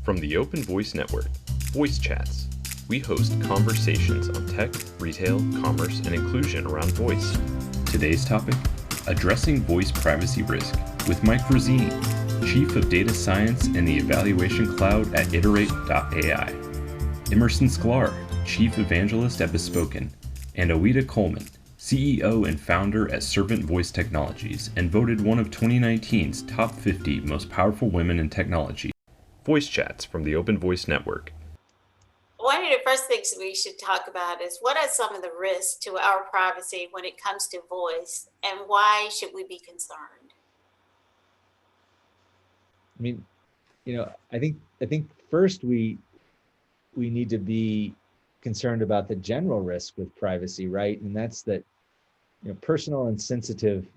From the Open Voice Network, Voice Chats. We host conversations on tech, retail, commerce, and inclusion around voice. Today's topic, addressing voice privacy risk with Mike Frazzini, Chief of Data Science and the Evaluation Cloud at Iterate.ai, Emerson Sklar, Chief Evangelist at Bespoken, and Oita Coleman, CEO and founder at Servant Voice Technologies and voted one of 2019's top 50 most powerful women in technology. Voice Chats from the Open Voice Network. One of the first things we should talk about is what are some of the risks to our privacy when it comes to voice, and why should we be concerned? I mean, I think first we need to be concerned about the general risk with privacy, right? And that's that, personal and sensitive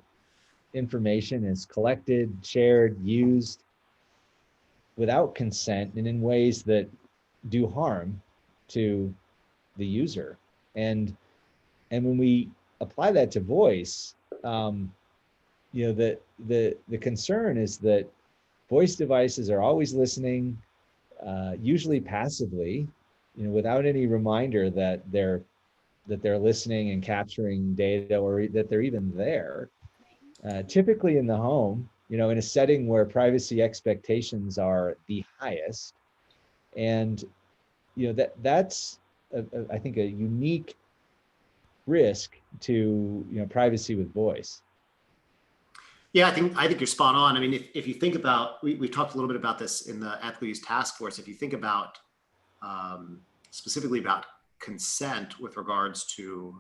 information is collected, shared, used without consent and in ways that do harm to the user. And when we apply that to voice, the concern is that voice devices are always listening, usually passively, without any reminder that they're listening and capturing data, or that they're even there. Typically in the home, in a setting where privacy expectations are the highest, and that's I think a unique risk to privacy with voice. Yeah, I think you're spot on. I mean, if you think about, we've talked a little bit about this in the ethical use task force. If you think about specifically about consent with regards to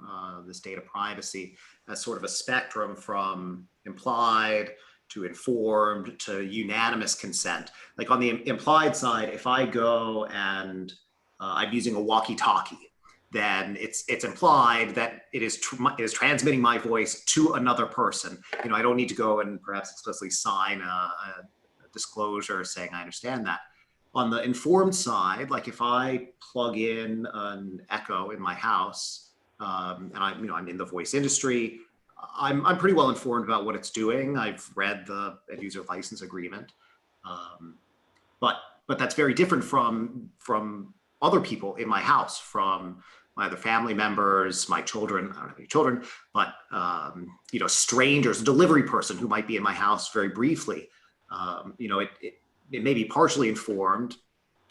this data privacy as sort of a spectrum from implied to informed to unanimous consent. Like on the implied side, if I go and I'm using a walkie-talkie, then it's implied that it is transmitting my voice to another person. I don't need to go and perhaps explicitly sign a disclosure saying I understand that. On the informed side, like if I plug in an Echo in my house, and I'm in the voice industry, I'm pretty well informed about what it's doing. I've read the end user license agreement, but that's very different from other people in my house, from my other family members, my children. I don't have any children, but strangers, a delivery person who might be in my house very briefly. It may be partially informed,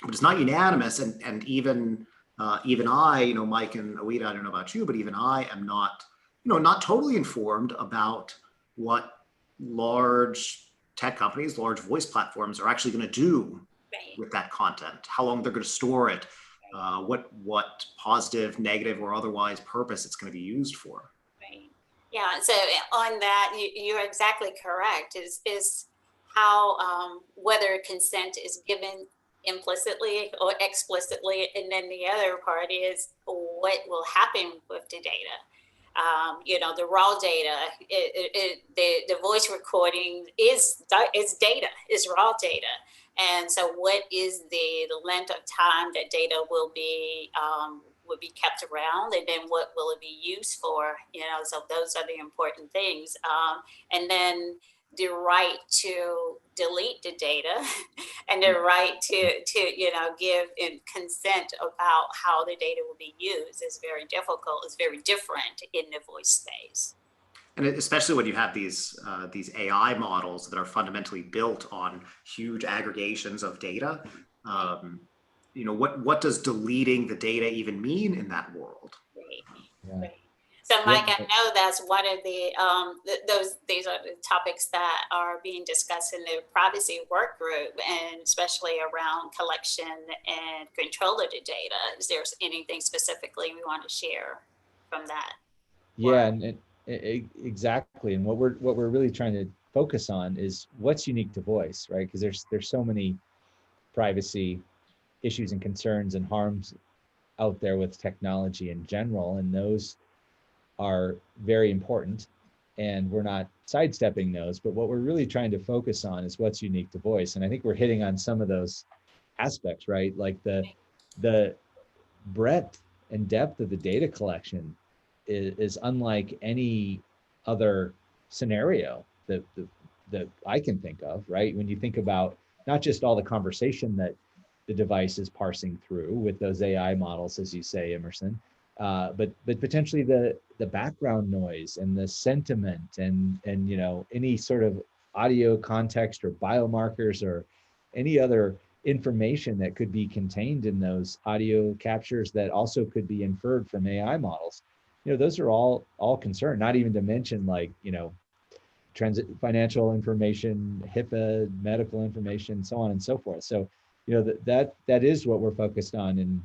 but it's not unanimous. And even I, Mike and Oita, I don't know about you, but even I am not totally informed about what large tech companies, large voice platforms are actually going to do with that content, how long they're going to store it, what positive, negative, or otherwise purpose it's going to be used for. Right. Yeah. So on that, you're exactly correct. Is how whether consent is given implicitly or explicitly, and then the other part is what will happen with the data. The raw data, the voice recording is data, is raw data. And so what is the length of time that data will be kept around, and then what will it be used for? So those are the important things. And then the right to delete the data and the right to give consent about how the data will be used is very difficult. It's very different in the voice space. And especially when you have these AI models that are fundamentally built on huge aggregations of data, what does deleting the data even mean in that world? Right. Yeah. Right. So, Mike, I know that's one of these are the topics that are being discussed in the privacy work group, and especially around collection and control of the data. Is there anything specifically we want to share from that? Yeah, and exactly. And what we're really trying to focus on is what's unique to voice, right? Because there's so many privacy issues and concerns and harms out there with technology in general, and those are very important, and we're not sidestepping those, but what we're really trying to focus on is what's unique to voice. And I think we're hitting on some of those aspects, right? Like the breadth and depth of the data collection is unlike any other scenario that I can think of, right? When you think about not just all the conversation that the device is parsing through with those AI models, as you say, Emerson. But potentially the background noise and the sentiment and any sort of audio context or biomarkers or any other information that could be contained in those audio captures that also could be inferred from AI models. Those are all concerned. Not even to mention financial information, HIPAA, medical information, so on and so forth. So that is what we're focused on in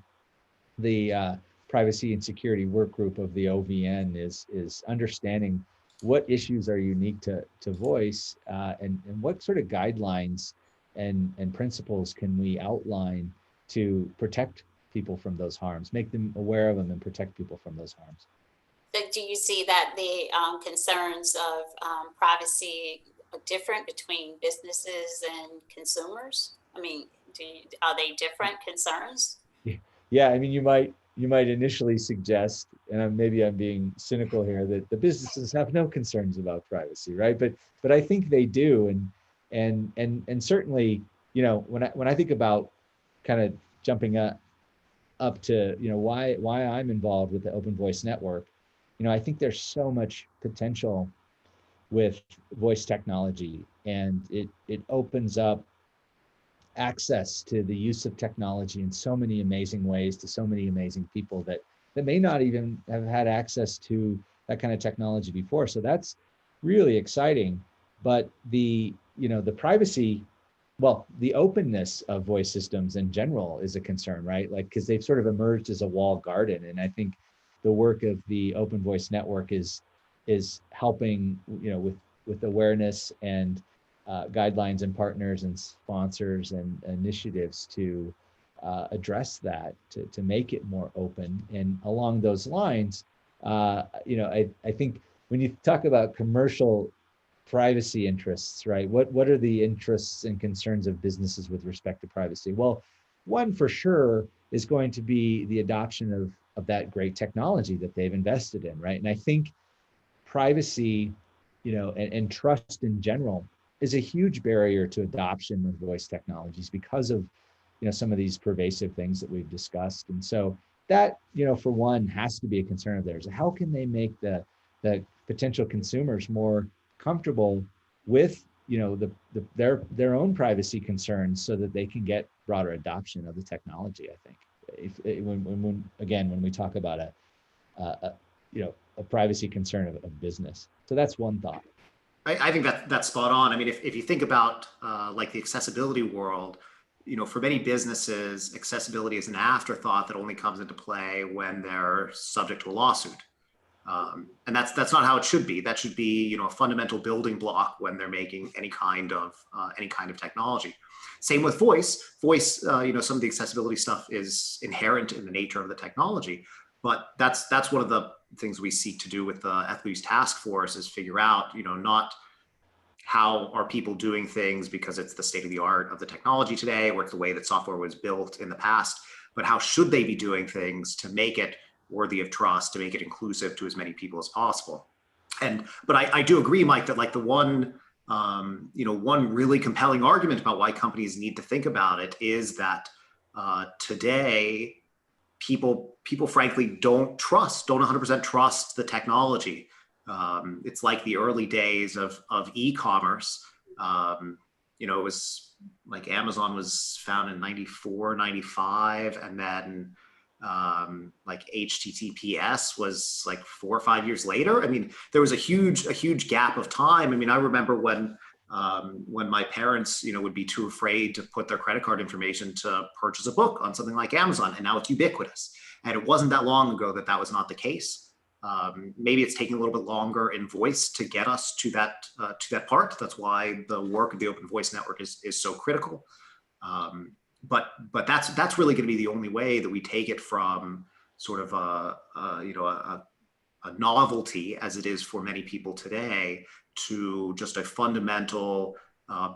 the privacy and security work group of the OVN is understanding what issues are unique to voice and what sort of guidelines and principles can we outline to protect people from those harms, make them aware of them and protect people from those harms. So do you see that the concerns of privacy are different between businesses and consumers? I mean, are they different concerns? Yeah, I mean, you might initially suggest, and maybe I'm being cynical here, that the businesses have no concerns about privacy, right? But I think they do, and certainly, when I think about kind of jumping up to why I'm involved with the Open Voice Network, I think there's so much potential with voice technology, and it opens up access to the use of technology in so many amazing ways to so many amazing people that may not even have had access to that kind of technology before. So that's really exciting. But the privacy, well, the openness of voice systems in general is a concern, right? Like, because they've sort of emerged as a walled garden. And I think the work of the Open Voice Network is helping, with awareness and guidelines and partners and sponsors and initiatives to address that, to make it more open. And along those lines, I think when you talk about commercial privacy interests, right? What are the interests and concerns of businesses with respect to privacy? Well, one for sure is going to be the adoption of that great technology that they've invested in, right? And I think privacy, and trust in general is a huge barrier to adoption of voice technologies because of, some of these pervasive things that we've discussed. And so that, for one, has to be a concern of theirs. How can they make the potential consumers more comfortable with, their own privacy concerns so that they can get broader adoption of the technology? I think when we talk about a privacy concern of business. So that's one thought. I think that's spot on. I mean, if you think about like the accessibility world, for many businesses, accessibility is an afterthought that only comes into play when they're subject to a lawsuit. And that's not how it should be. That should be, a fundamental building block when they're making any kind of technology. Same with voice. Voice, some of the accessibility stuff is inherent in the nature of the technology. But that's one of the things we seek to do with the Ethical Use Task Force is figure out, not how are people doing things because it's the state of the art of the technology today, or it's the way that software was built in the past, but how should they be doing things to make it worthy of trust, to make it inclusive to as many people as possible. But I do agree, Mike, that like the one really compelling argument about why companies need to think about it is that today, people frankly don't 100% trust the technology. It's like the early days of e-commerce. It was like Amazon was founded in 94, 95, and then like HTTPS was like 4 or 5 years later. I mean, there was a huge gap of time. I mean, I remember when my parents, would be too afraid to put their credit card information to purchase a book on something like Amazon, and now it's ubiquitous. And it wasn't that long ago that was not the case. Maybe it's taking a little bit longer in voice to get us to that part. That's why the work of the Open Voice Network is so critical. But that's really going to be the only way that we take it from sort of a novelty, as it is for many people today, to just a fundamental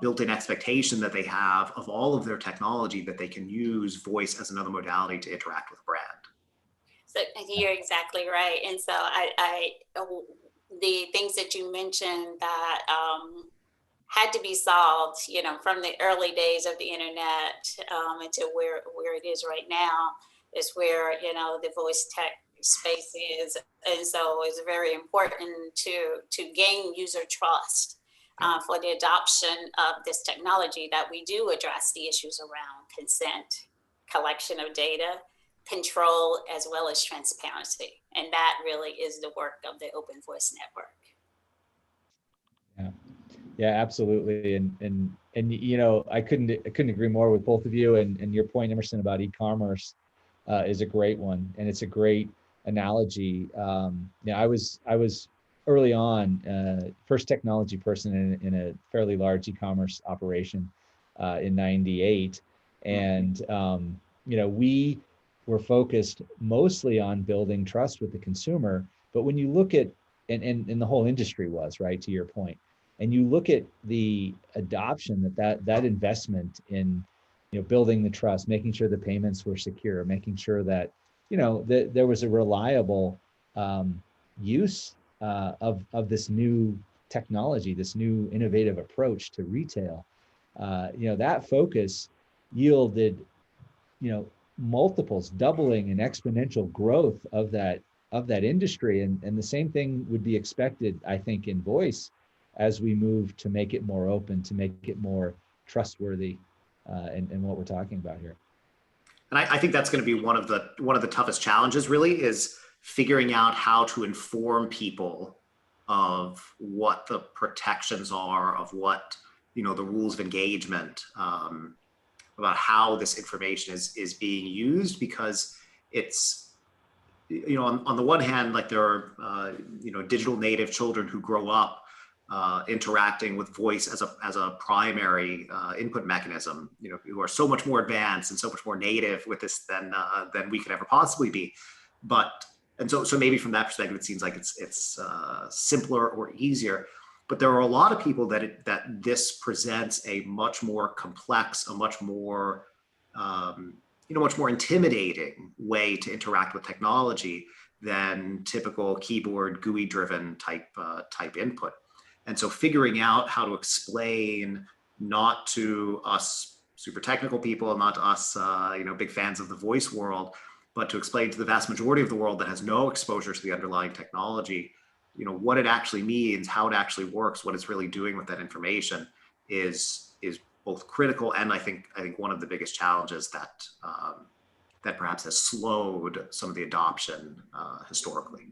built-in expectation that they have of all of their technology, that they can use voice as another modality to interact with a brand. So you're exactly right. And so the things that you mentioned that had to be solved, from the early days of the internet into where it is right now, is where, the voice tech space is. And so it's very important to gain user trust for the adoption of this technology, that we do address the issues around consent, collection of data, control, as well as transparency. And that really is the work of the Open Voice Network. Yeah. Yeah, absolutely. And I couldn't agree more with both of you. And your point, Emerson, about e-commerce is a great one, and it's a great analogy. I was early on first technology person in a fairly large e-commerce operation in '98, and we were focused mostly on building trust with the consumer. But when you look at and the whole industry was, right, to your point, and you look at the adoption that investment in building the trust, making sure the payments were secure, making sure that that there was a reliable use of this new technology, this new innovative approach to retail. That focus yielded multiples, doubling and exponential growth of that industry, and the same thing would be expected, I think, in voice as we move to make it more open, to make it more trustworthy, and what we're talking about here. And I think that's going to be one of the toughest challenges, really, is figuring out how to inform people of what the protections are, of what the rules of engagement, about how this information is being used, because it's on the one hand, like there are digital native children who grow up interacting with voice as a primary input mechanism, who are so much more advanced and so much more native with this than we could ever possibly be. And so maybe from that perspective, it seems like it's simpler or easier. But there are a lot of people that this presents a much more complex, a much more much more intimidating way to interact with technology than typical keyboard GUI-driven type input. And so figuring out how to explain, not to us super technical people, not to us big fans of the voice world, but to explain to the vast majority of the world that has no exposure to the underlying technology, what it actually means, how it actually works, what it's really doing with that information is both critical, and I think one of the biggest challenges that perhaps has slowed some of the adoption historically.